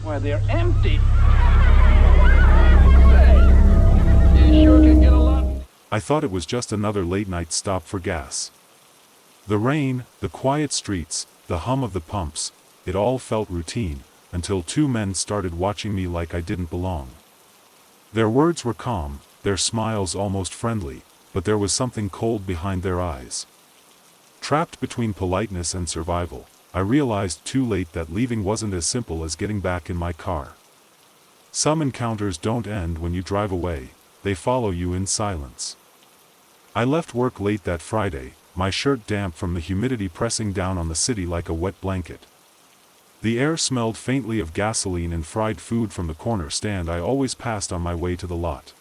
Why, they're empty. Hey, you sure can get a lot. I thought it was just another late-night stop for gas. The rain, the quiet streets, the hum of the pumps, it all felt routine, until two men started watching me like I didn't belong. Their words were calm, their smiles almost friendly, but there was something cold behind their eyes. Trapped between politeness and survival, I realized too late that leaving wasn't as simple as getting back in my car. Some encounters don't end when you drive away, they follow you in silence. I left work late that Friday, my shirt damp from the humidity pressing down on the city like a wet blanket. The air smelled faintly of gasoline and fried food from the corner stand I always passed on my way to the lot.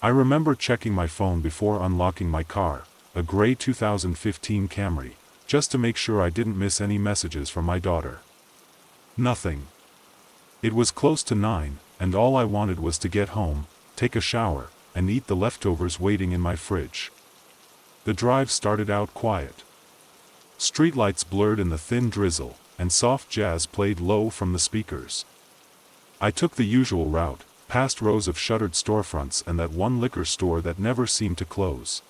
I remember checking my phone before unlocking my car, a gray 2015 Camry, just to make sure I didn't miss any messages from my daughter. Nothing. It was close to 9, and all I wanted was to get home, take a shower, and eat the leftovers waiting in my fridge. The drive started out quiet. Streetlights blurred in the thin drizzle, and soft jazz played low from the speakers. I took the usual route, past rows of shuttered storefronts and that one liquor store that never seemed to close.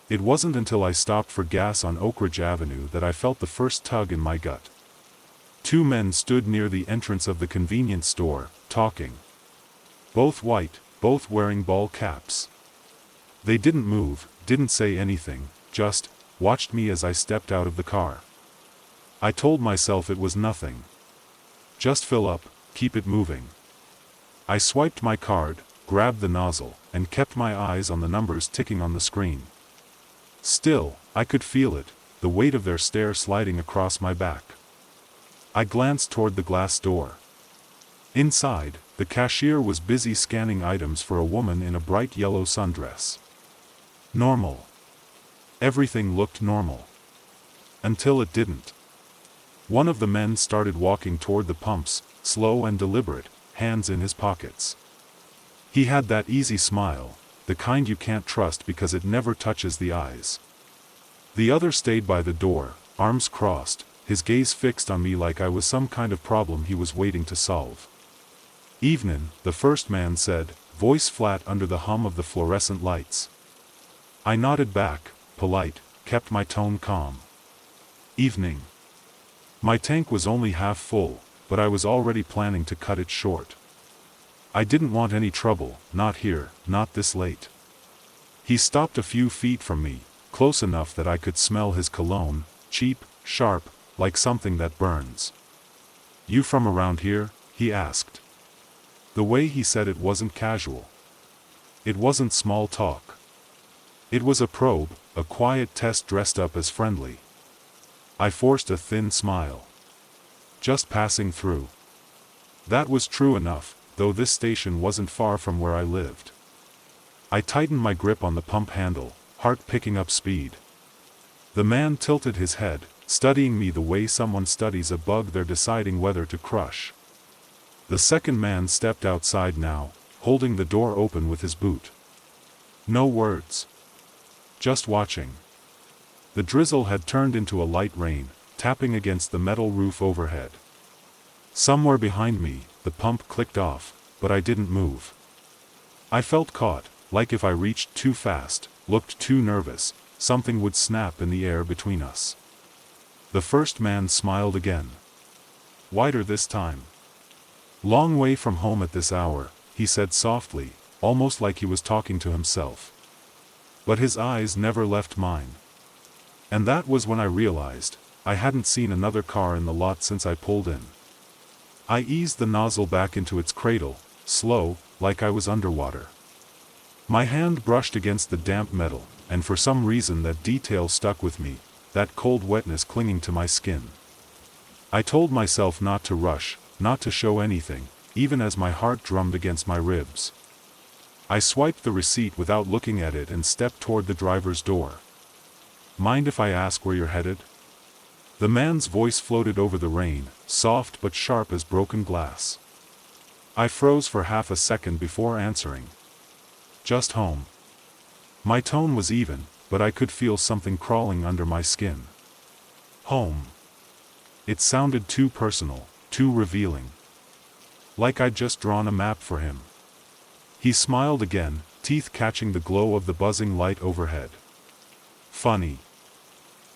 It wasn't until I stopped for gas on Oak Ridge Avenue that I felt the first tug in my gut. Two men stood near the entrance of the convenience store, talking. Both white, both wearing ball caps. They didn't move, didn't say anything, just watched me as I stepped out of the car. I told myself it was nothing. Just fill up, keep it moving. I swiped my card, grabbed the nozzle, and kept my eyes on the numbers ticking on the screen. Still, I could feel it, the weight of their stare sliding across my back. I glanced toward the glass door. Inside, the cashier was busy scanning items for a woman in a bright yellow sundress. Normal. Everything looked normal. Until it didn't. One of the men started walking toward the pumps, slow and deliberate, hands in his pockets. He had that easy smile, the kind you can't trust because it never touches the eyes. The other stayed by the door, arms crossed, his gaze fixed on me like I was some kind of problem he was waiting to solve. "Evenin'," the first man said, voice flat under the hum of the fluorescent lights. I nodded back, polite, kept my tone calm. "Evening." My tank was only half full, but I was already planning to cut it short. I didn't want any trouble, not here, not this late. He stopped a few feet from me, close enough that I could smell his cologne, cheap, sharp, like something that burns. "You from around here?" he asked. The way he said it wasn't casual. It wasn't small talk. It was a probe, a quiet test dressed up as friendly. I forced a thin smile. "Just passing through." That was true enough, though this station wasn't far from where I lived. I tightened my grip on the pump handle, heart picking up speed. The man tilted his head, studying me the way someone studies a bug they're deciding whether to crush. The second man stepped outside now, holding the door open with his boot. No words. Just watching. The drizzle had turned into a light rain, tapping against the metal roof overhead. Somewhere behind me, the pump clicked off, but I didn't move. I felt caught, like if I reached too fast, looked too nervous, something would snap in the air between us. The first man smiled again. Wider this time. "Long way from home at this hour," he said softly, almost like he was talking to himself. But his eyes never left mine. And that was when I realized, I hadn't seen another car in the lot since I pulled in. I eased the nozzle back into its cradle, slow, like I was underwater. My hand brushed against the damp metal, and for some reason that detail stuck with me, that cold wetness clinging to my skin. I told myself not to rush, not to show anything, even as my heart drummed against my ribs. I swiped the receipt without looking at it and stepped toward the driver's door. "Mind if I ask where you're headed?" The man's voice floated over the rain, soft but sharp as broken glass. I froze for half a second before answering. "Just home." My tone was even, but I could feel something crawling under my skin. Home. It sounded too personal, too revealing. Like I'd just drawn a map for him. He smiled again, teeth catching the glow of the buzzing light overhead. Funny.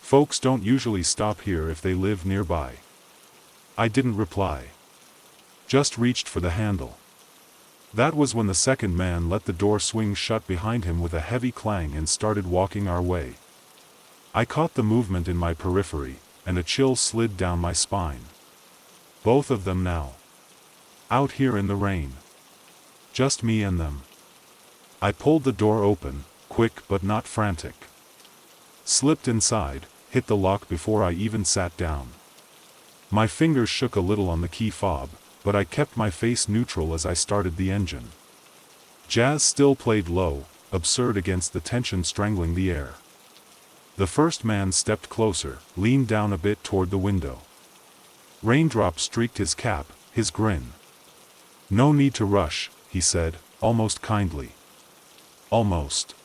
Folks don't usually stop here if they live nearby. I didn't reply. Just reached for the handle. That was when the second man let the door swing shut behind him with a heavy clang and started walking our way. I caught the movement in my periphery, and a chill slid down my spine. Both of them now. Out here in the rain. Just me and them. I pulled the door open, quick but not frantic. Slipped inside, hit the lock before I even sat down. My fingers shook a little on the key fob, but I kept my face neutral as I started the engine. Jazz still played low, absurd against the tension strangling the air. The first man stepped closer, leaned down a bit toward the window. Raindrops streaked his cap, his grin. "No need to rush," he said, almost kindly. Almost.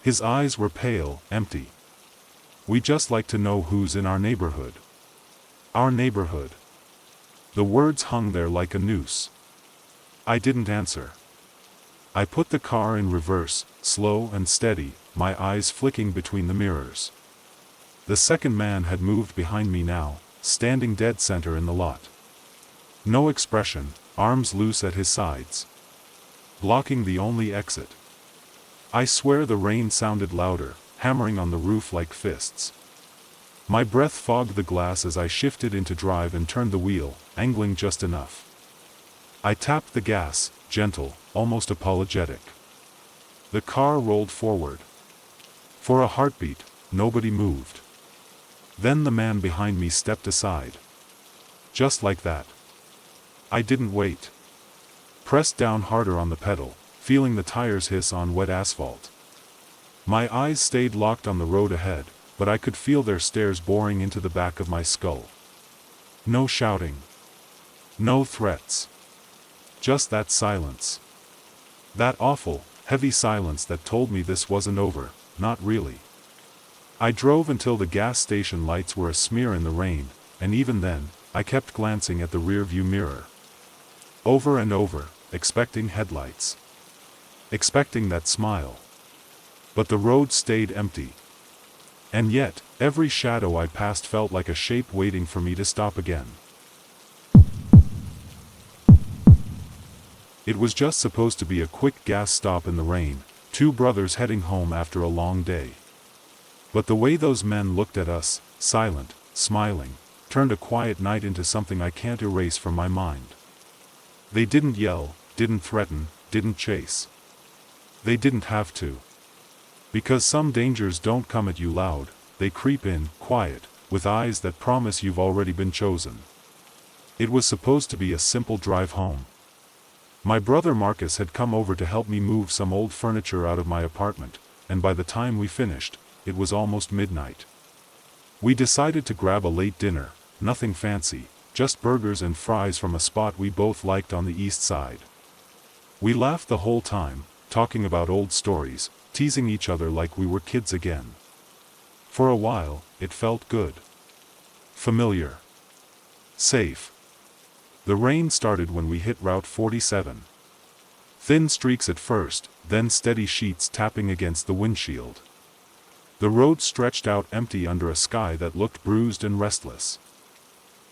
His eyes were pale, empty. "We just like to know who's in our neighborhood." Our neighborhood. The words hung there like a noose. I didn't answer. I put the car in reverse, slow and steady, my eyes flicking between the mirrors. The second man had moved behind me now, standing dead center in the lot. No expression, arms loose at his sides. Blocking the only exit. I swear the rain sounded louder, hammering on the roof like fists. My breath fogged the glass as I shifted into drive and turned the wheel, angling just enough. I tapped the gas, gentle, almost apologetic. The car rolled forward. For a heartbeat, nobody moved. Then the man behind me stepped aside. Just like that. I didn't wait. Pressed down harder on the pedal, feeling the tires hiss on wet asphalt. My eyes stayed locked on the road ahead, but I could feel their stares boring into the back of my skull. No shouting. No threats. Just that silence. That awful, heavy silence that told me this wasn't over, not really. I drove until the gas station lights were a smear in the rain, and even then, I kept glancing at the rearview mirror. Over and over, expecting headlights. Expecting that smile. But the road stayed empty. And yet, every shadow I passed felt like a shape waiting for me to stop again. It was just supposed to be a quick gas stop in the rain, two brothers heading home after a long day. But the way those men looked at us, silent, smiling, turned a quiet night into something I can't erase from my mind. They didn't yell, didn't threaten, didn't chase. They didn't have to. Because some dangers don't come at you loud, they creep in, quiet, with eyes that promise you've already been chosen. It was supposed to be a simple drive home. My brother Marcus had come over to help me move some old furniture out of my apartment, and by the time we finished, it was almost midnight. We decided to grab a late dinner, nothing fancy, just burgers and fries from a spot we both liked on the east side. We laughed the whole time, talking about old stories, teasing each other like we were kids again. For a while, it felt good. Familiar. Safe. The rain started when we hit Route 47. Thin streaks at first, then steady sheets tapping against the windshield. The road stretched out empty under a sky that looked bruised and restless.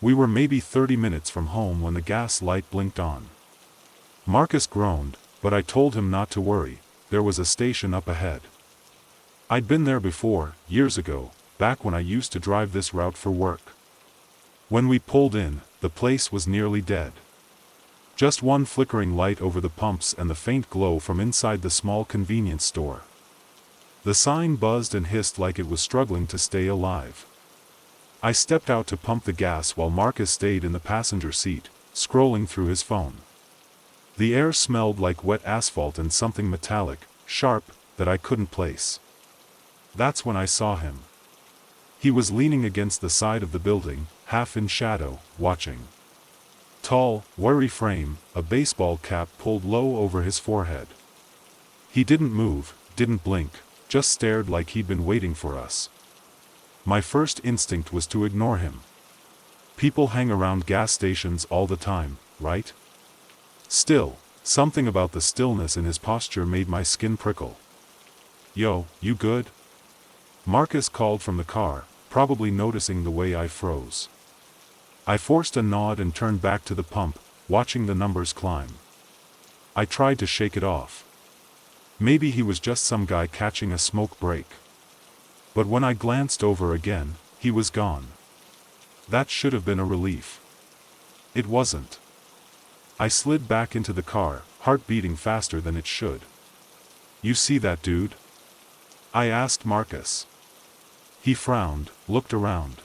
We were maybe 30 minutes from home when the gas light blinked on. Marcus groaned, but I told him not to worry, there was a station up ahead. I'd been there before, years ago, back when I used to drive this route for work. When we pulled in, the place was nearly dead. Just one flickering light over the pumps and the faint glow from inside the small convenience store. The sign buzzed and hissed like it was struggling to stay alive. I stepped out to pump the gas while Marcus stayed in the passenger seat, scrolling through his phone. The air smelled like wet asphalt and something metallic, sharp, that I couldn't place. That's when I saw him. He was leaning against the side of the building, half in shadow, watching. Tall, wiry frame, a baseball cap pulled low over his forehead. He didn't move, didn't blink, just stared like he'd been waiting for us. My first instinct was to ignore him. People hang around gas stations all the time, right? Still, something about the stillness in his posture made my skin prickle. "Yo, you good?" Marcus called from the car, probably noticing the way I froze. I forced a nod and turned back to the pump, watching the numbers climb. I tried to shake it off. Maybe he was just some guy catching a smoke break. But when I glanced over again, he was gone. That should have been a relief. It wasn't. I slid back into the car, heart beating faster than it should. "You see that dude?" I asked Marcus. He frowned, looked around.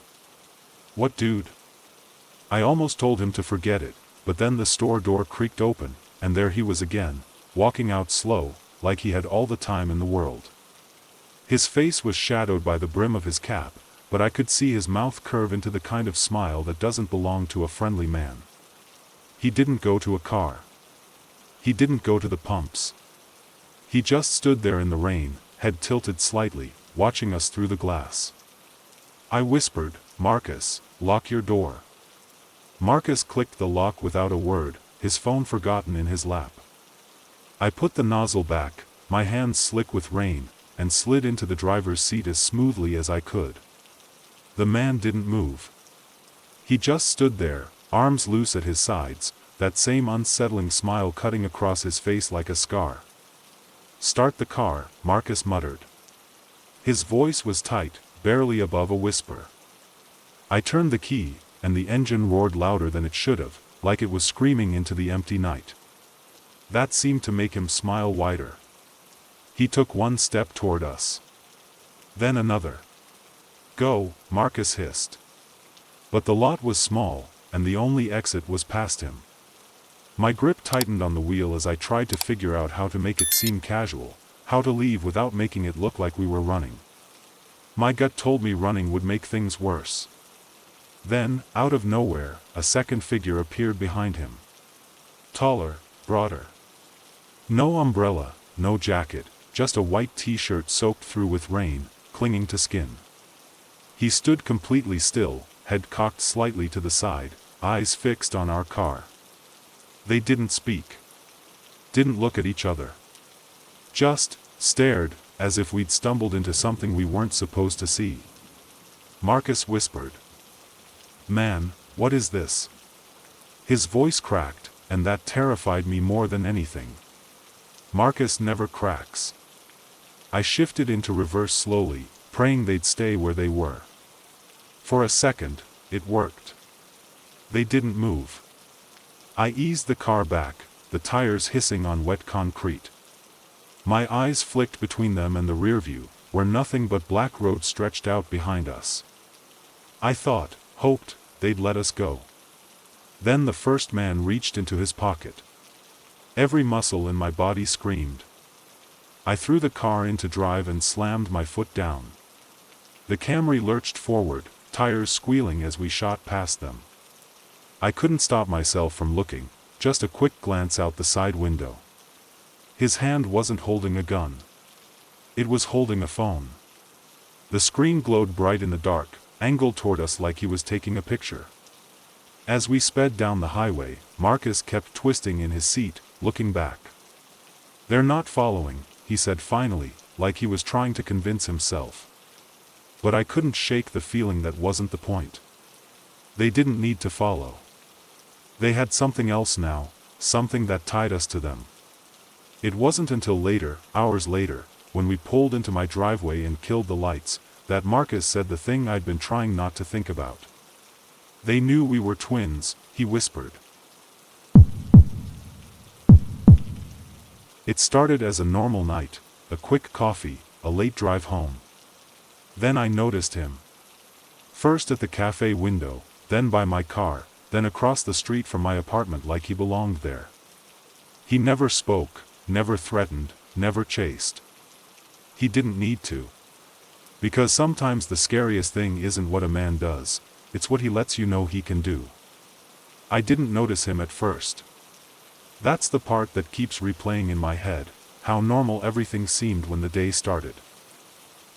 "What dude?" I almost told him to forget it, but then the store door creaked open, and there he was again, walking out slow, like he had all the time in the world. His face was shadowed by the brim of his cap, but I could see his mouth curve into the kind of smile that doesn't belong to a friendly man. He didn't go to a car. He didn't go to the pumps. He just stood there in the rain, head tilted slightly, watching us through the glass. I whispered, "Marcus, lock your door." Marcus clicked the lock without a word, his phone forgotten in his lap. I put the nozzle back, my hands slick with rain, and slid into the driver's seat as smoothly as I could. The man didn't move. He just stood there, arms loose at his sides, that same unsettling smile cutting across his face like a scar. "Start the car," Marcus muttered. His voice was tight, barely above a whisper. I turned the key, and the engine roared louder than it should have, like it was screaming into the empty night. That seemed to make him smile wider. He took one step toward us. Then another. "Go," Marcus hissed. But the lot was small, and the only exit was past him. My grip tightened on the wheel as I tried to figure out how to make it seem casual, how to leave without making it look like we were running. My gut told me running would make things worse. Then, out of nowhere, a second figure appeared behind him. Taller, broader. No umbrella, no jacket, just a white t-shirt soaked through with rain, clinging to skin. He stood completely still, head cocked slightly to the side, eyes fixed on our car. They didn't speak. Didn't look at each other. Just stared, as if we'd stumbled into something we weren't supposed to see. Marcus whispered, "Man, what is this?" His voice cracked, and that terrified me more than anything. Marcus never cracks. I shifted into reverse slowly, praying they'd stay where they were. For a second, it worked. They didn't move. I eased the car back, the tires hissing on wet concrete. My eyes flicked between them and the rearview, where nothing but black road stretched out behind us. I thought, hoped, they'd let us go. Then the first man reached into his pocket. Every muscle in my body screamed. I threw the car into drive and slammed my foot down. The Camry lurched forward, tires squealing as we shot past them. I couldn't stop myself from looking, just a quick glance out the side window. His hand wasn't holding a gun. It was holding a phone. The screen glowed bright in the dark, angled toward us like he was taking a picture. As we sped down the highway, Marcus kept twisting in his seat, looking back. "They're not following," he said finally, like he was trying to convince himself. But I couldn't shake the feeling that wasn't the point. They didn't need to follow. They had something else now, something that tied us to them. It wasn't until later, hours later, when we pulled into my driveway and killed the lights, that Marcus said the thing I'd been trying not to think about. "They knew we were twins," he whispered. It started as a normal night, a quick coffee, a late drive home. Then I noticed him. First at the cafe window, then by my car, then across the street from my apartment like he belonged there. He never spoke, never threatened, never chased. He didn't need to. Because sometimes the scariest thing isn't what a man does, it's what he lets you know he can do. I didn't notice him at first. That's the part that keeps replaying in my head, how normal everything seemed when the day started.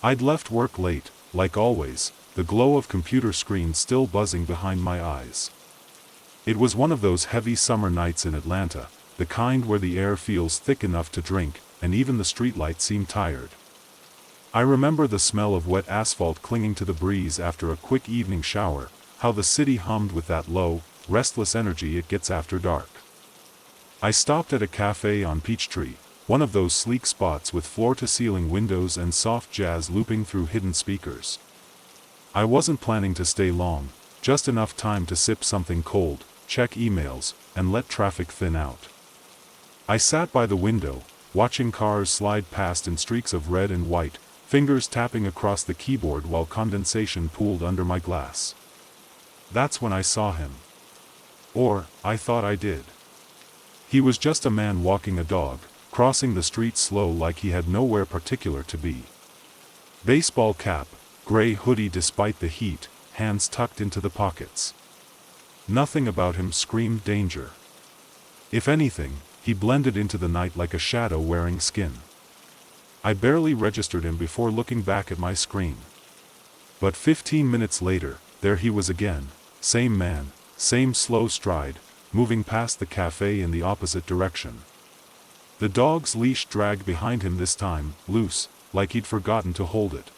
I'd left work late, like always, the glow of computer screens still buzzing behind my eyes. It was one of those heavy summer nights in Atlanta, the kind where the air feels thick enough to drink, and even the streetlights seem tired. I remember the smell of wet asphalt clinging to the breeze after a quick evening shower, how the city hummed with that low, restless energy it gets after dark. I stopped at a cafe on Peachtree, one of those sleek spots with floor-to-ceiling windows and soft jazz looping through hidden speakers. I wasn't planning to stay long, just enough time to sip something cold, check emails, and let traffic thin out. I sat by the window, watching cars slide past in streaks of red and white, fingers tapping across the keyboard while condensation pooled under my glass. That's when I saw him. Or, I thought I did. He was just a man walking a dog, crossing the street slow like he had nowhere particular to be. Baseball cap, gray hoodie despite the heat, hands tucked into the pockets. Nothing about him screamed danger. If anything, he blended into the night like a shadow wearing skin. I barely registered him before looking back at my screen. But 15 minutes later, there he was again, same man, same slow stride, moving past the cafe in the opposite direction. The dog's leash dragged behind him this time, loose, like he'd forgotten to hold it.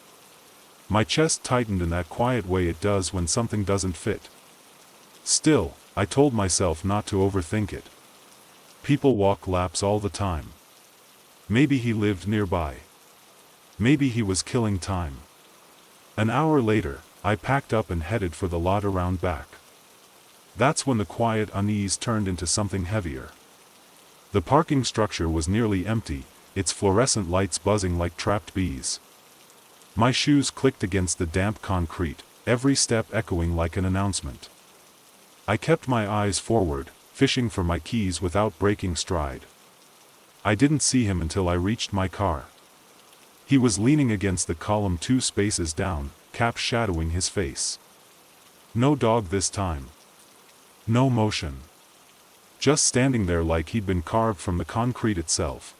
My chest tightened in that quiet way it does when something doesn't fit. Still, I told myself not to overthink it. People walk laps all the time. Maybe he lived nearby. Maybe he was killing time. An hour later, I packed up and headed for the lot around back. That's when the quiet unease turned into something heavier. The parking structure was nearly empty, its fluorescent lights buzzing like trapped bees. My shoes clicked against the damp concrete, every step echoing like an announcement. I kept my eyes forward, fishing for my keys without breaking stride. I didn't see him until I reached my car. He was leaning against the column 2 spaces down, cap shadowing his face. No dog this time. No motion. Just standing there like he'd been carved from the concrete itself.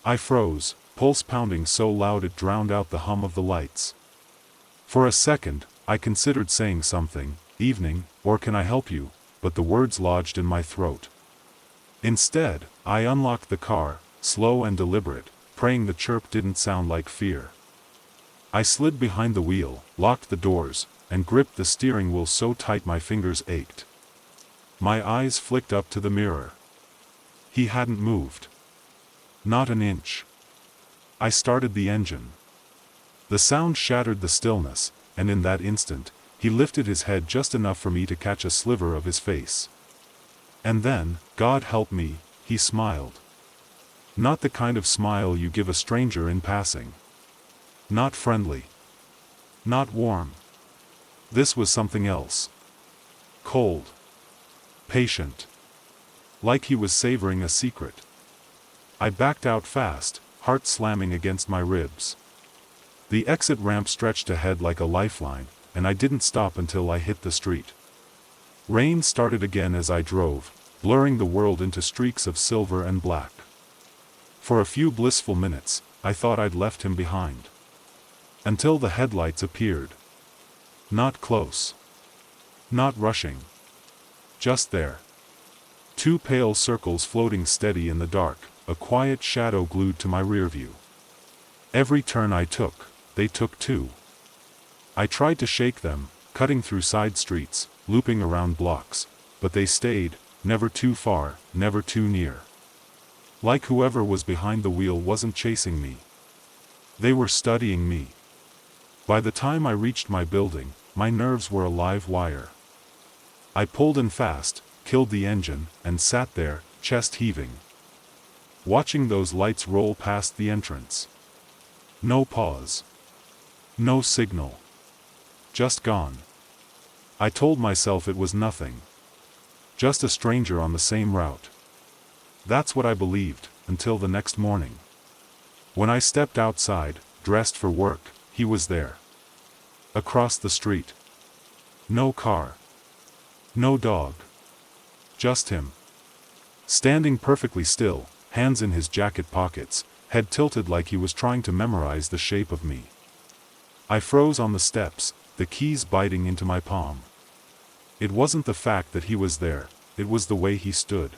I froze, pulse pounding so loud it drowned out the hum of the lights. For a second, I considered saying something, "Evening," or "Can I help you?" but the words lodged in my throat. Instead, I unlocked the car, slow and deliberate, praying the chirp didn't sound like fear. I slid behind the wheel, locked the doors, and gripped the steering wheel so tight my fingers ached. My eyes flicked up to the mirror. He hadn't moved. Not an inch. I started the engine. The sound shattered the stillness, and in that instant, he lifted his head just enough for me to catch a sliver of his face. And then, God help me, he smiled. Not the kind of smile you give a stranger in passing. Not friendly. Not warm. This was something else. Cold. Patient. Like he was savoring a secret. I backed out fast, heart slamming against my ribs. The exit ramp stretched ahead like a lifeline, and I didn't stop until I hit the street. Rain started again as I drove, blurring the world into streaks of silver and black. For a few blissful minutes, I thought I'd left him behind. Until the headlights appeared. Not close. Not rushing. Just there. 2 pale circles floating steady in the dark, a quiet shadow glued to my rear view. Every turn I took, they took too. I tried to shake them, cutting through side streets, looping around blocks, but they stayed, never too far, never too near. Like whoever was behind the wheel wasn't chasing me. They were studying me. By the time I reached my building, my nerves were a live wire. I pulled in fast, killed the engine, and sat there, chest heaving. Watching those lights roll past the entrance. No pause. No signal. Just gone. I told myself it was nothing. Just a stranger on the same route. That's what I believed, until the next morning. When I stepped outside, dressed for work, he was there. Across the street. No car. No dog. Just him. Standing perfectly still, hands in his jacket pockets, head tilted like he was trying to memorize the shape of me. I froze on the steps, the keys biting into my palm. It wasn't the fact that he was there, it was the way he stood.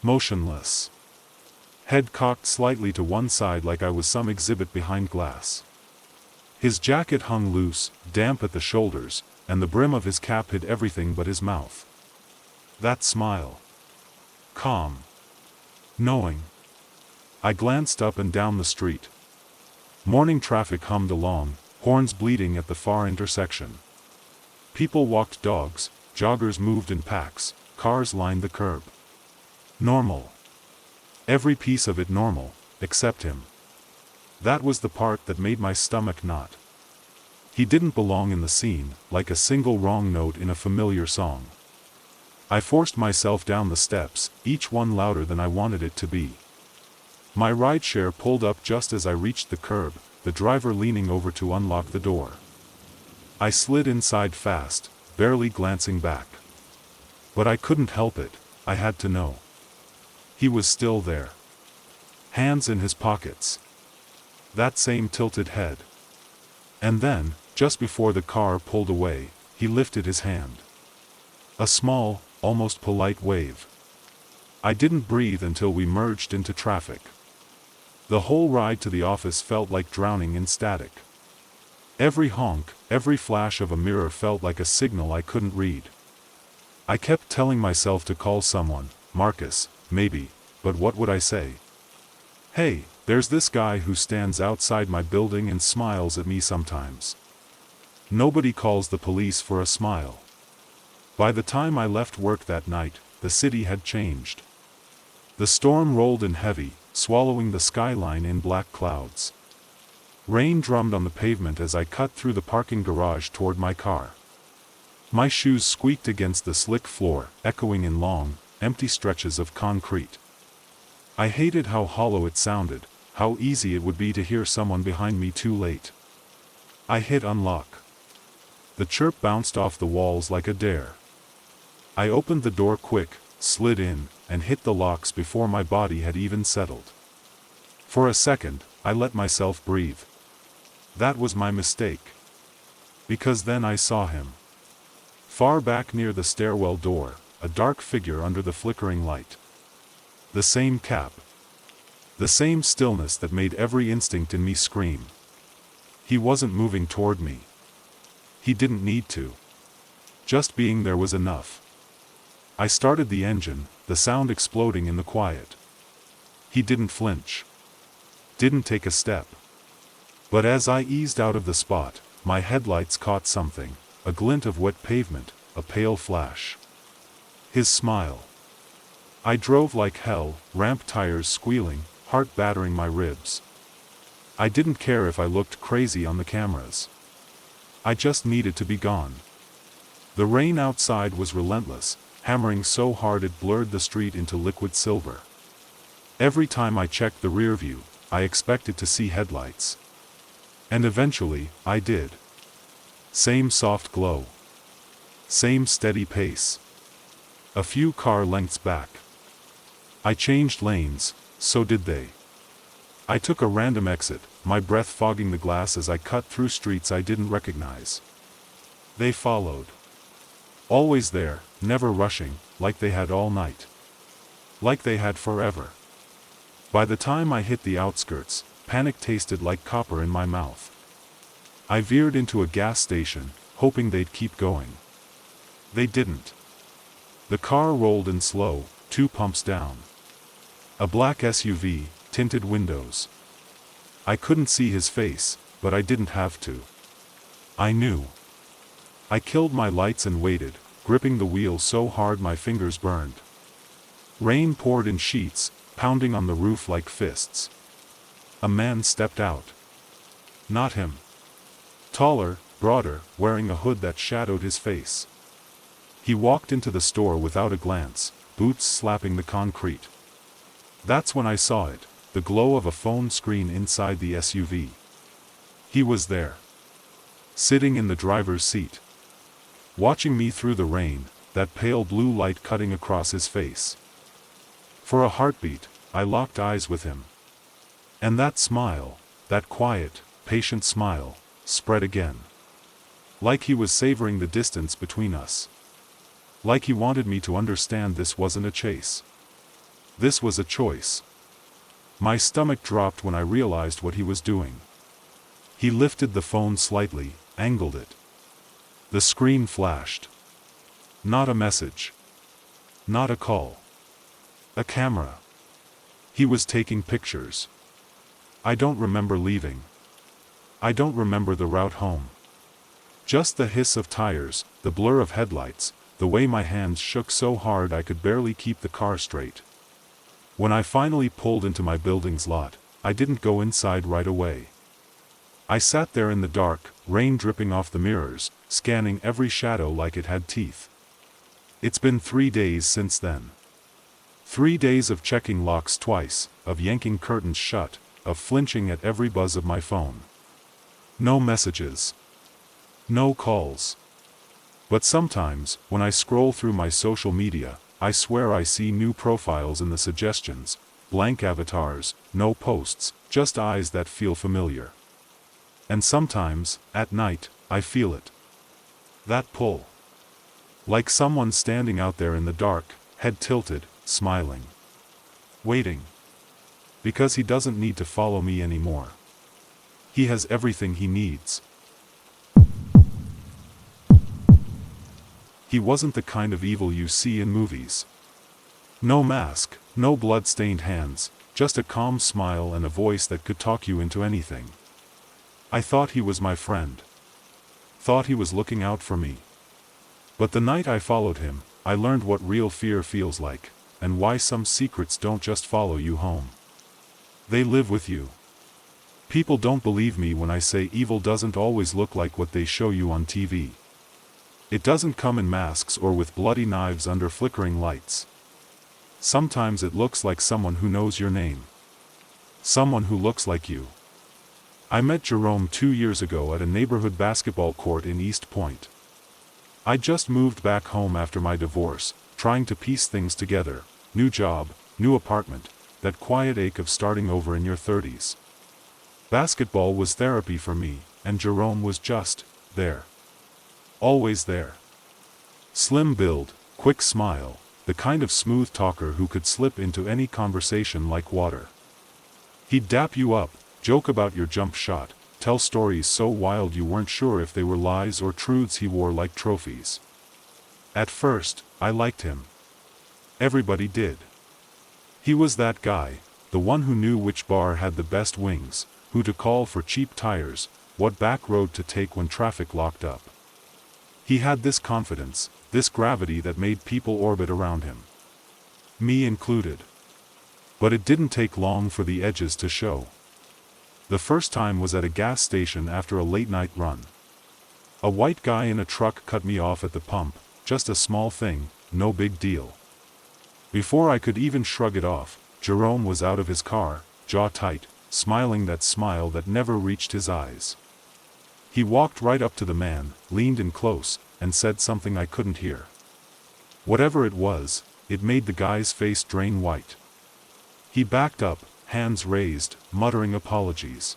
Motionless. Head cocked slightly to one side like I was some exhibit behind glass. His jacket hung loose, damp at the shoulders, and the brim of his cap hid everything but his mouth. That smile. Calm. Knowing. I glanced up and down the street. Morning traffic hummed along, horns bleating at the far intersection. People walked dogs, joggers moved in packs, cars lined the curb. Normal. Every piece of it normal, except him. That was the part that made my stomach knot. He didn't belong in the scene, like a single wrong note in a familiar song. I forced myself down the steps, each one louder than I wanted it to be. My rideshare pulled up just as I reached the curb, the driver leaning over to unlock the door. I slid inside fast, barely glancing back. But I couldn't help it, I had to know. He was still there. Hands in his pockets. That same tilted head. And then, just before the car pulled away, he lifted his hand. A small, almost polite wave. I didn't breathe until we merged into traffic. The whole ride to the office felt like drowning in static. Every honk, every flash of a mirror felt like a signal I couldn't read. I kept telling myself to call someone, Marcus, maybe, but what would I say? Hey, there's this guy who stands outside my building and smiles at me sometimes. Nobody calls the police for a smile. By the time I left work that night, the city had changed. The storm rolled in heavy, swallowing the skyline in black clouds. Rain drummed on the pavement as I cut through the parking garage toward my car. My shoes squeaked against the slick floor, echoing in long, empty stretches of concrete. I hated how hollow it sounded, how easy it would be to hear someone behind me too late. I hit unlock. The chirp bounced off the walls like a dare. I opened the door quick, slid in, and hit the locks before my body had even settled. For a second, I let myself breathe. That was my mistake. Because then I saw him. Far back near the stairwell door, a dark figure under the flickering light. The same cap. The same stillness that made every instinct in me scream. He wasn't moving toward me. He didn't need to. Just being there was enough. I started the engine, the sound exploding in the quiet. He didn't flinch. Didn't take a step. But as I eased out of the spot, my headlights caught something, a glint of wet pavement, a pale flash. His smile. I drove like hell, ramp tires squealing, heart battering my ribs. I didn't care if I looked crazy on the cameras. I just needed to be gone. The rain outside was relentless, hammering so hard it blurred the street into liquid silver. Every time I checked the rear view, I expected to see headlights. And eventually, I did. Same soft glow. Same steady pace. A few car lengths back. I changed lanes, so did they. I took a random exit, my breath fogging the glass as I cut through streets I didn't recognize. They followed. Always there, never rushing, like they had all night. Like they had forever. By the time I hit the outskirts, panic tasted like copper in my mouth. I veered into a gas station, hoping they'd keep going. They didn't. The car rolled in slow, 2 pumps down. A black SUV, tinted windows. I couldn't see his face, but I didn't have to. I knew. I killed my lights and waited, gripping the wheel so hard my fingers burned. Rain poured in sheets, pounding on the roof like fists. A man stepped out. Not him. Taller, broader, wearing a hood that shadowed his face. He walked into the store without a glance, boots slapping the concrete. That's when I saw it, the glow of a phone screen inside the SUV. He was there. Sitting in the driver's seat. Watching me through the rain, that pale blue light cutting across his face. For a heartbeat, I locked eyes with him. And that smile, that quiet, patient smile, spread again. Like he was savoring the distance between us. Like he wanted me to understand this wasn't a chase. This was a choice. My stomach dropped when I realized what he was doing. He lifted the phone slightly, angled it. The screen flashed. Not a message. Not a call. A camera. He was taking pictures. I don't remember leaving. I don't remember the route home. Just the hiss of tires, the blur of headlights, the way my hands shook so hard I could barely keep the car straight. When I finally pulled into my building's lot, I didn't go inside right away. I sat there in the dark, rain dripping off the mirrors, scanning every shadow like it had teeth. It's been 3 days since then. 3 days of checking locks twice, of yanking curtains shut, of flinching at every buzz of my phone. No messages. No calls. But sometimes, when I scroll through my social media, I swear I see new profiles in the suggestions, blank avatars, no posts, just eyes that feel familiar. And sometimes, at night, I feel it. That pull. Like someone standing out there in the dark, head tilted, smiling. Waiting. Because he doesn't need to follow me anymore. He has everything he needs. He wasn't the kind of evil you see in movies. No mask, no blood-stained hands, just a calm smile and a voice that could talk you into anything. I thought he was my friend. Thought he was looking out for me. But the night I followed him, I learned what real fear feels like, and why some secrets don't just follow you home. They live with you. People don't believe me when I say evil doesn't always look like what they show you on TV. It doesn't come in masks or with bloody knives under flickering lights. Sometimes it looks like someone who knows your name. Someone who looks like you. I met Jerome 2 years ago at a neighborhood basketball court in East Point. I just moved back home after my divorce, trying to piece things together, new job, new apartment, that quiet ache of starting over in your 30s. Basketball was therapy for me, and Jerome was just there. Always there. Slim build, quick smile, the kind of smooth talker who could slip into any conversation like water. He'd dap you up, joke about your jump shot, tell stories so wild you weren't sure if they were lies or truths he wore like trophies. At first, I liked him. Everybody did. He was that guy, the one who knew which bar had the best wings, who to call for cheap tires, what back road to take when traffic locked up. He had this confidence, this gravity that made people orbit around him. Me included. But it didn't take long for the edges to show. The first time was at a gas station after a late-night run. A white guy in a truck cut me off at the pump, just a small thing, no big deal. Before I could even shrug it off, Jerome was out of his car, jaw tight, smiling that smile that never reached his eyes. He walked right up to the man, leaned in close, and said something I couldn't hear. Whatever it was, it made the guy's face drain white. He backed up, hands raised, muttering apologies.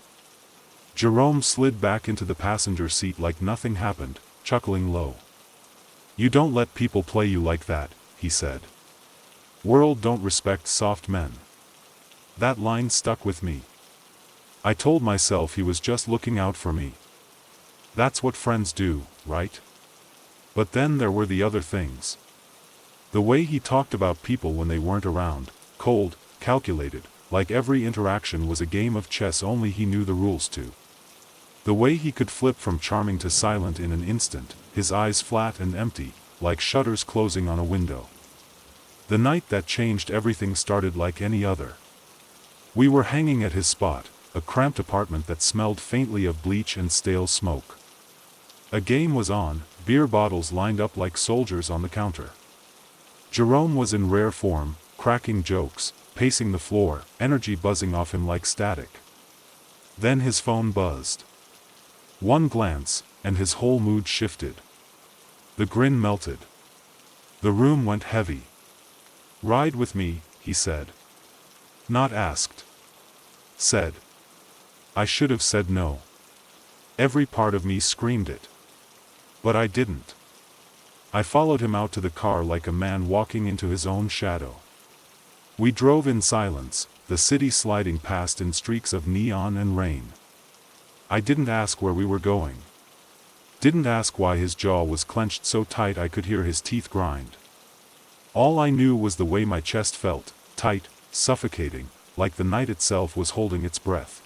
Jerome slid back into the passenger seat like nothing happened, chuckling low. "You don't let people play you like that," he said. "World don't respect soft men." That line stuck with me. I told myself he was just looking out for me. That's what friends do, right? But then there were the other things. The way he talked about people when they weren't around, cold, calculated, like every interaction was a game of chess only he knew the rules to. The way he could flip from charming to silent in an instant, his eyes flat and empty, like shutters closing on a window. The night that changed everything started like any other. We were hanging at his spot, a cramped apartment that smelled faintly of bleach and stale smoke. A game was on, beer bottles lined up like soldiers on the counter. Jerome was in rare form, cracking jokes, pacing the floor, energy buzzing off him like static. Then his phone buzzed. One glance, and his whole mood shifted. The grin melted. The room went heavy. "Ride with me," he said. Not asked. Said. I should have said no. Every part of me screamed it. But I didn't. I followed him out to the car like a man walking into his own shadow. We drove in silence, the city sliding past in streaks of neon and rain. I didn't ask where we were going. Didn't ask why his jaw was clenched so tight I could hear his teeth grind. All I knew was the way my chest felt, tight, suffocating, like the night itself was holding its breath.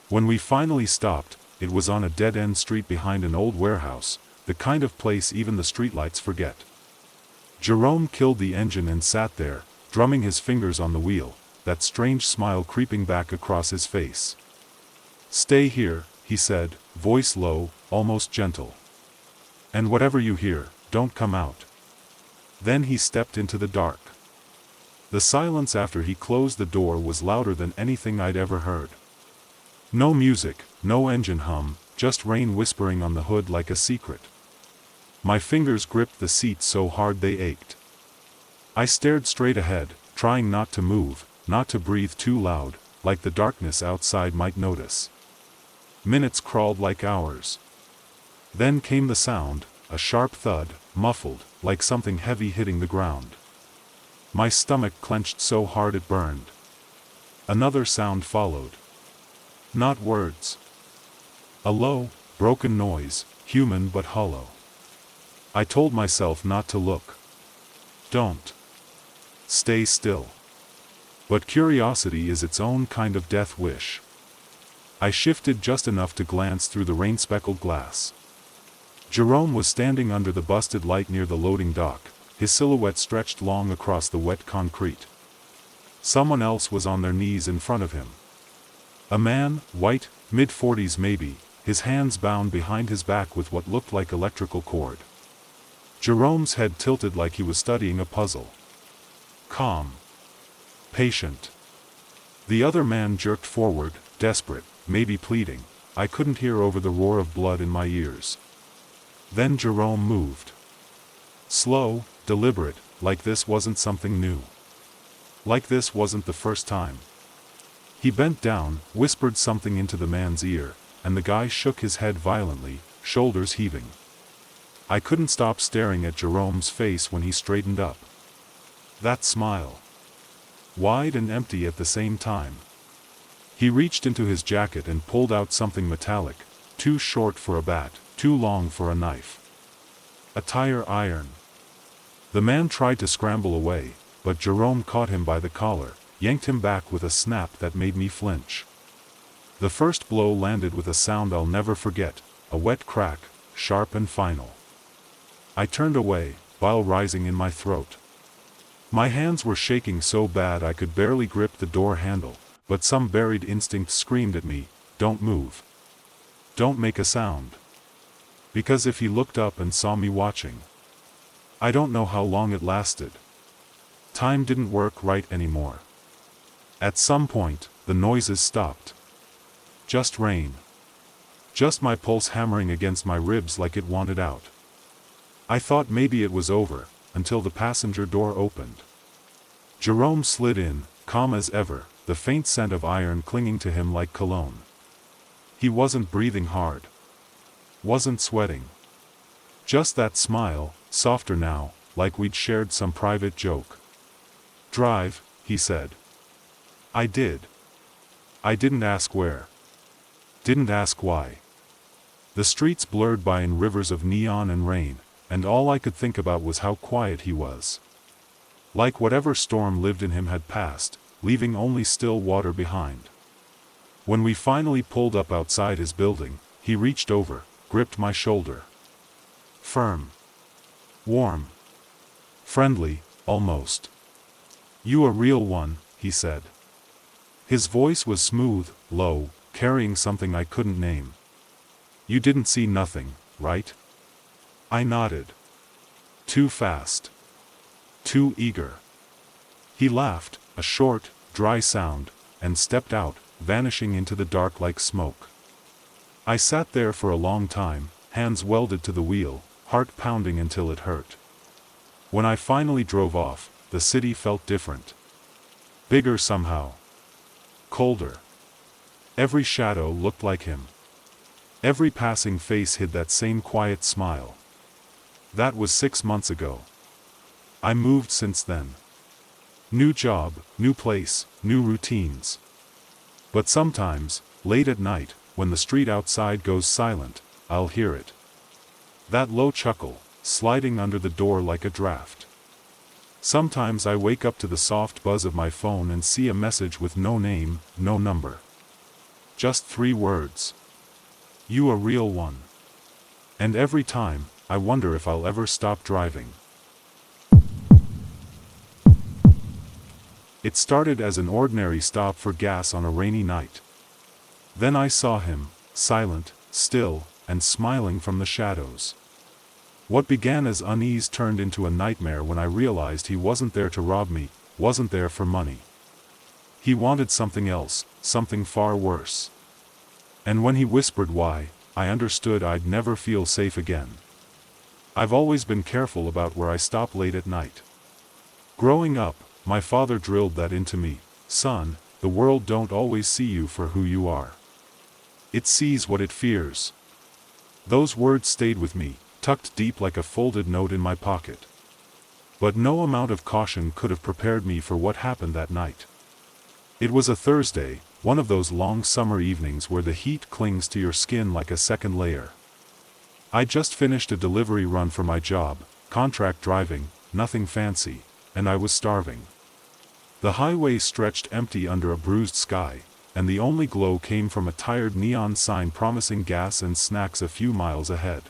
When we finally stopped, it was on a dead-end street behind an old warehouse, the kind of place even the streetlights forget. Jerome killed the engine and sat there, drumming his fingers on the wheel, that strange smile creeping back across his face. "Stay here," he said, voice low, almost gentle. "And whatever you hear, don't come out." Then he stepped into the dark. The silence after he closed the door was louder than anything I'd ever heard. No music, no engine hum, just rain whispering on the hood like a secret. My fingers gripped the seat so hard they ached. I stared straight ahead, trying not to move, not to breathe too loud, like the darkness outside might notice. Minutes crawled like hours. Then came the sound, a sharp thud, muffled, like something heavy hitting the ground. My stomach clenched so hard it burned. Another sound followed. Not words. A low, broken noise, human but hollow. I told myself not to look. Don't. Stay still. But curiosity is its own kind of death wish. I shifted just enough to glance through the rain-speckled glass. Jerome was standing under the busted light near the loading dock, his silhouette stretched long across the wet concrete. Someone else was on their knees in front of him. A man, white, mid-40s maybe, his hands bound behind his back with what looked like electrical cord. Jerome's head tilted like he was studying a puzzle. Calm. Patient. The other man jerked forward, desperate, maybe pleading. I couldn't hear over the roar of blood in my ears. Then Jerome moved. Slow, deliberate, like this wasn't something new. Like this wasn't the first time. He bent down, whispered something into the man's ear, and the guy shook his head violently, shoulders heaving. I couldn't stop staring at Jerome's face when he straightened up. That smile. Wide and empty at the same time. He reached into his jacket and pulled out something metallic, too short for a bat, too long for a knife. A tire iron. The man tried to scramble away, but Jerome caught him by the collar, yanked him back with a snap that made me flinch. The first blow landed with a sound I'll never forget, a wet crack, sharp and final. I turned away, bile rising in my throat. My hands were shaking so bad I could barely grip the door handle, but some buried instinct screamed at me, "Don't move. Don't make a sound." Because if he looked up and saw me watching. I don't know how long it lasted. Time didn't work right anymore. At some point, the noises stopped. Just rain. Just my pulse hammering against my ribs like it wanted out. I thought maybe it was over, until the passenger door opened. Jerome slid in, calm as ever, the faint scent of iron clinging to him like cologne. He wasn't breathing hard. Wasn't sweating. Just that smile, softer now, like we'd shared some private joke. "Drive," he said. I did. I didn't ask where. Didn't ask why. The streets blurred by in rivers of neon and rain, and all I could think about was how quiet he was. Like whatever storm lived in him had passed, leaving only still water behind. When we finally pulled up outside his building, he reached over, gripped my shoulder. Firm. Warm. Friendly, almost. "You a real one," he said. His voice was smooth, low, carrying something I couldn't name. "You didn't see nothing, right?" I nodded. Too fast. Too eager. He laughed, a short, dry sound, and stepped out, vanishing into the dark like smoke. I sat there for a long time, hands welded to the wheel, heart pounding until it hurt. When I finally drove off, the city felt different. Bigger somehow. Colder. Every shadow looked like him. Every passing face hid that same quiet smile. That was 6 months ago. I moved since then. New job, new place, new routines. But sometimes, late at night, when the street outside goes silent, I'll hear it. That low chuckle, sliding under the door like a draft. Sometimes I wake up to the soft buzz of my phone and see a message with no name, no number. Just 3 words. You a real one. And every time, I wonder if I'll ever stop driving. It started as an ordinary stop for gas on a rainy night. Then I saw him, silent, still, and smiling from the shadows. What began as unease turned into a nightmare when I realized he wasn't there to rob me, wasn't there for money. He wanted something else, something far worse. And when he whispered why, I understood I'd never feel safe again. I've always been careful about where I stop late at night. Growing up, my father drilled that into me. Son, the world don't always see you for who you are. It sees what it fears. Those words stayed with me, tucked deep like a folded note in my pocket. But no amount of caution could have prepared me for what happened that night. It was a Thursday, one of those long summer evenings where the heat clings to your skin like a second layer. I just finished a delivery run for my job, contract driving, nothing fancy, and I was starving. The highway stretched empty under a bruised sky, and the only glow came from a tired neon sign promising gas and snacks a few miles ahead.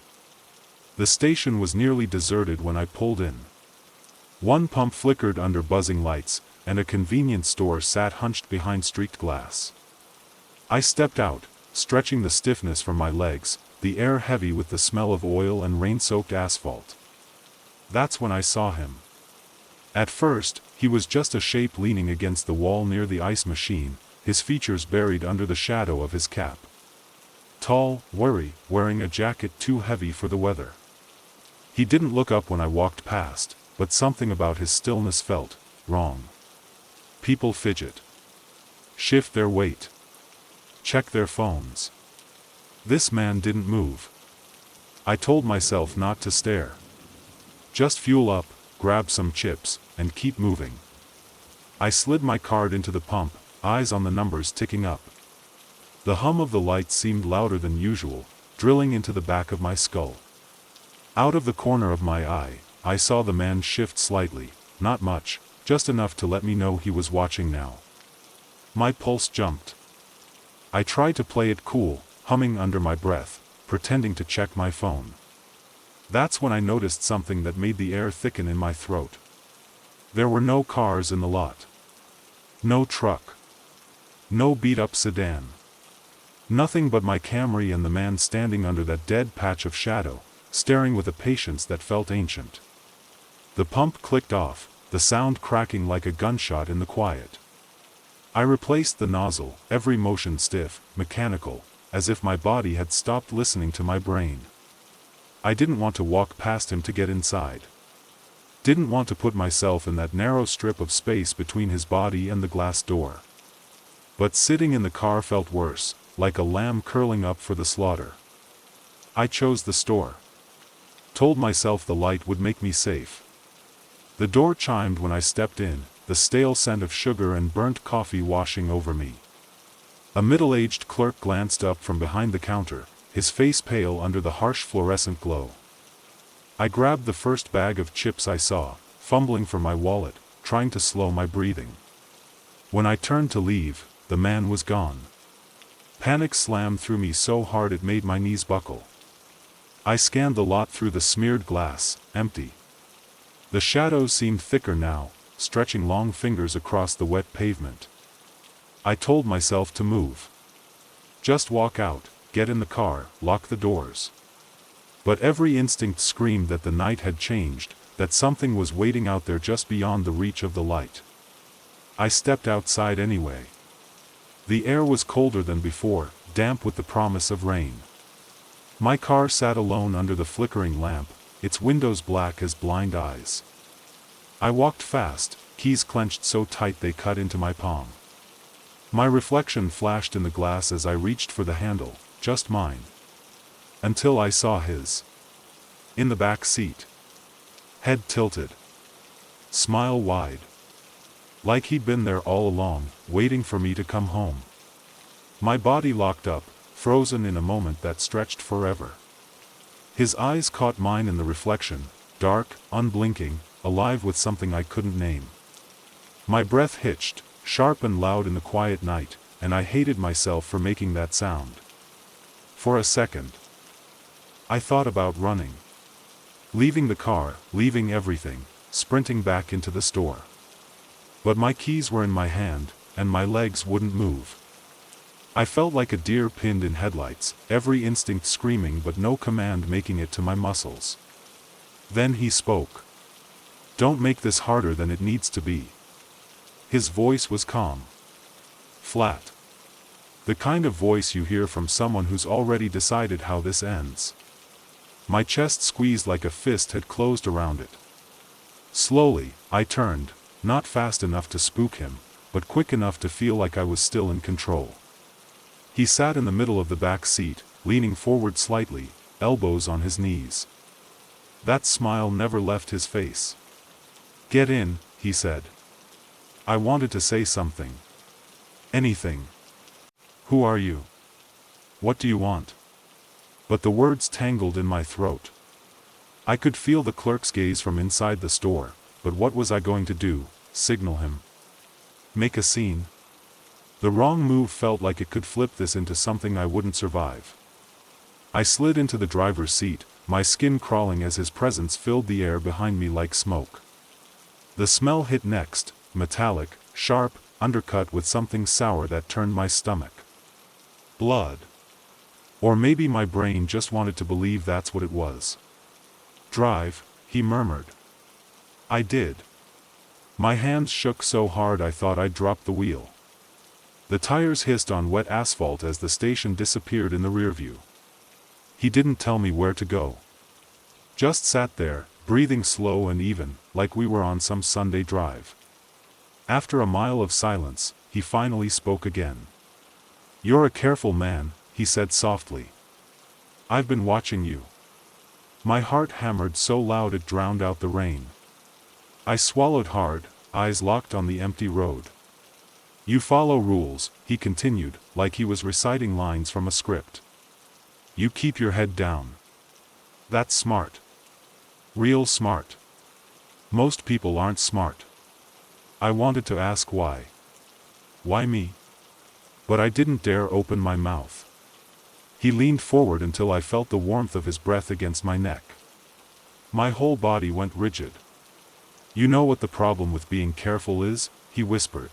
The station was nearly deserted when I pulled in. One pump flickered under buzzing lights, and a convenience store sat hunched behind streaked glass. I stepped out, stretching the stiffness from my legs, the air heavy with the smell of oil and rain-soaked asphalt. That's when I saw him. At first, he was just a shape leaning against the wall near the ice machine, his features buried under the shadow of his cap. Tall, wearing a jacket too heavy for the weather. He didn't look up when I walked past, but something about his stillness felt wrong. People fidget. Shift their weight. Check their phones. This man didn't move. I told myself not to stare. Just fuel up, grab some chips, and keep moving. I slid my card into the pump, eyes on the numbers ticking up. The hum of the lights seemed louder than usual, drilling into the back of my skull. Out of the corner of my eye, I saw the man shift slightly, not much, just enough to let me know he was watching now. My pulse jumped. I tried to play it cool, humming under my breath, pretending to check my phone. That's when I noticed something that made the air thicken in my throat. There were no cars in the lot. No truck. No beat-up sedan. Nothing but my Camry and the man standing under that dead patch of shadow, staring with a patience that felt ancient. The pump clicked off, the sound cracking like a gunshot in the quiet. I replaced the nozzle, every motion stiff, mechanical, as if my body had stopped listening to my brain. I didn't want to walk past him to get inside. Didn't want to put myself in that narrow strip of space between his body and the glass door. But sitting in the car felt worse, like a lamb curling up for the slaughter. I chose the store. Told myself the light would make me safe. The door chimed when I stepped in, the stale scent of sugar and burnt coffee washing over me. A middle-aged clerk glanced up from behind the counter, his face pale under the harsh fluorescent glow. I grabbed the first bag of chips I saw, fumbling for my wallet, trying to slow my breathing. When I turned to leave, the man was gone. Panic slammed through me so hard it made my knees buckle. I scanned the lot through the smeared glass, empty. The shadows seemed thicker now, stretching long fingers across the wet pavement. I told myself to move. Just walk out, get in the car, lock the doors. But every instinct screamed that the night had changed, that something was waiting out there just beyond the reach of the light. I stepped outside anyway. The air was colder than before, damp with the promise of rain. My car sat alone under the flickering lamp, its windows black as blind eyes. I walked fast, keys clenched so tight they cut into my palm. My reflection flashed in the glass as I reached for the handle, just mine. Until I saw his. In the back seat. Head tilted. Smile wide. Like he'd been there all along, waiting for me to come home. My body locked up, frozen in a moment that stretched forever. His eyes caught mine in the reflection, dark, unblinking, alive with something I couldn't name. My breath hitched, sharp and loud in the quiet night, and I hated myself for making that sound. For a second, I thought about running. Leaving the car, leaving everything, sprinting back into the store. But my keys were in my hand, and my legs wouldn't move. I felt like a deer pinned in headlights, every instinct screaming but no command making it to my muscles. Then he spoke. "Don't make this harder than it needs to be." His voice was calm. Flat. The kind of voice you hear from someone who's already decided how this ends. My chest squeezed like a fist had closed around it. Slowly, I turned, not fast enough to spook him, but quick enough to feel like I was still in control. He sat in the middle of the back seat, leaning forward slightly, elbows on his knees. That smile never left his face. "Get in," he said. I wanted to say something. Anything. "Who are you? What do you want?" But the words tangled in my throat. I could feel the clerk's gaze from inside the store, but what was I going to do? Signal him? Make a scene? The wrong move felt like it could flip this into something I wouldn't survive. I slid into the driver's seat, my skin crawling as his presence filled the air behind me like smoke. The smell hit next, metallic, sharp, undercut with something sour that turned my stomach. Blood. Or maybe my brain just wanted to believe that's what it was. "Drive," he murmured. I did. My hands shook so hard I thought I'd drop the wheel. The tires hissed on wet asphalt as the station disappeared in the rearview. He didn't tell me where to go. Just sat there, breathing slow and even, like we were on some Sunday drive. After a mile of silence, he finally spoke again. "You're a careful man," he said softly. "I've been watching you." My heart hammered so loud it drowned out the rain. I swallowed hard, eyes locked on the empty road. "You follow rules," he continued, like he was reciting lines from a script. "You keep your head down. That's smart. Real smart. Most people aren't smart." I wanted to ask why. Why me? But I didn't dare open my mouth. He leaned forward until I felt the warmth of his breath against my neck. My whole body went rigid. "You know what the problem with being careful is?" he whispered.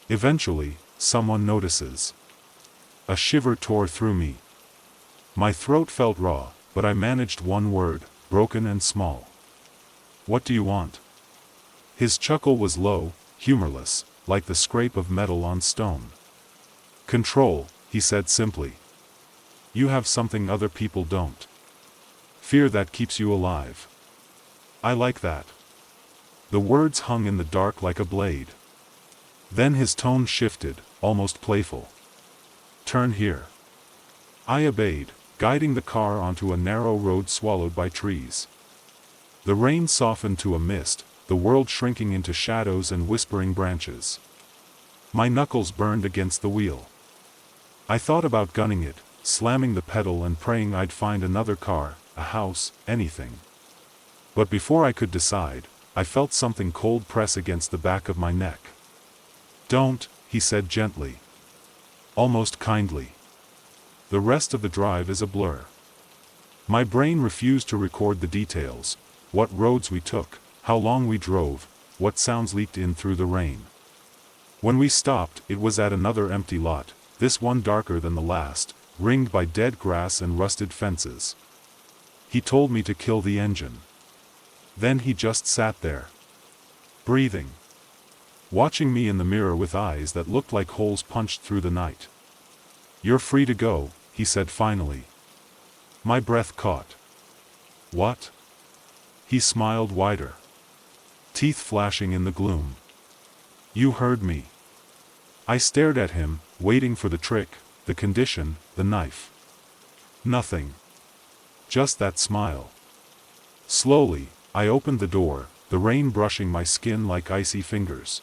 "Eventually, someone notices." A shiver tore through me. My throat felt raw, but I managed one word, broken and small. "What do you want?" His chuckle was low, humorless, like the scrape of metal on stone. "Control," he said simply. "You have something other people don't. Fear that keeps you alive. I like that." The words hung in the dark like a blade. Then his tone shifted, almost playful. "Turn here." I obeyed, guiding the car onto a narrow road swallowed by trees. The rain softened to a mist, the world shrinking into shadows and whispering branches. My knuckles burned against the wheel. I thought about gunning it, slamming the pedal and praying I'd find another car, a house, anything. But before I could decide, I felt something cold press against the back of my neck. "Don't," he said gently. Almost kindly. The rest of the drive is a blur. My brain refused to record the details, what roads we took, how long we drove, what sounds leaked in through the rain. When we stopped, it was at another empty lot, this one darker than the last, ringed by dead grass and rusted fences. He told me to kill the engine. Then he just sat there. Breathing. Watching me in the mirror with eyes that looked like holes punched through the night. "You're free to go," he said finally. My breath caught. "What?" He smiled wider. Teeth flashing in the gloom. "You heard me." I stared at him, waiting for the trick, the condition, the knife. Nothing. Just that smile. Slowly, I opened the door, the rain brushing my skin like icy fingers.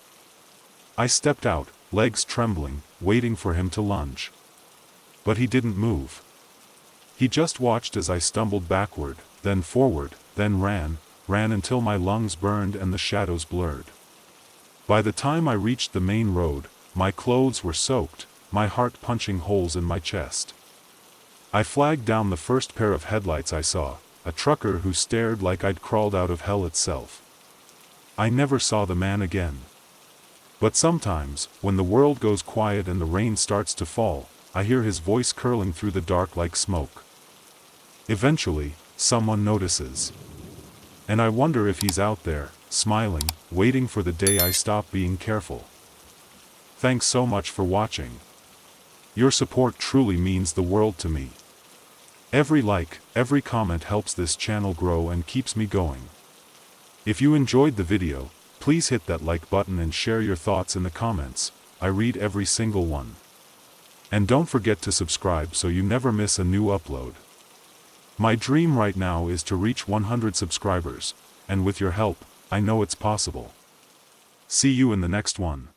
I stepped out, legs trembling, waiting for him to lunge. But he didn't move. He just watched as I stumbled backward, then forward, then ran until my lungs burned and the shadows blurred. By the time I reached the main road, my clothes were soaked, my heart punching holes in my chest. I flagged down the first pair of headlights I saw, a trucker who stared like I'd crawled out of hell itself. I never saw the man again. But sometimes, when the world goes quiet and the rain starts to fall, I hear his voice curling through the dark like smoke. Eventually, someone notices. And I wonder if he's out there, smiling, waiting for the day I stop being careful. Thanks so much for watching. Your support truly means the world to me. Every like, every comment helps this channel grow and keeps me going. If you enjoyed the video, please hit that like button and share your thoughts in the comments. I read every single one. And don't forget to subscribe so you never miss a new upload. My dream right now is to reach 100 subscribers, and with your help, I know it's possible. See you in the next one.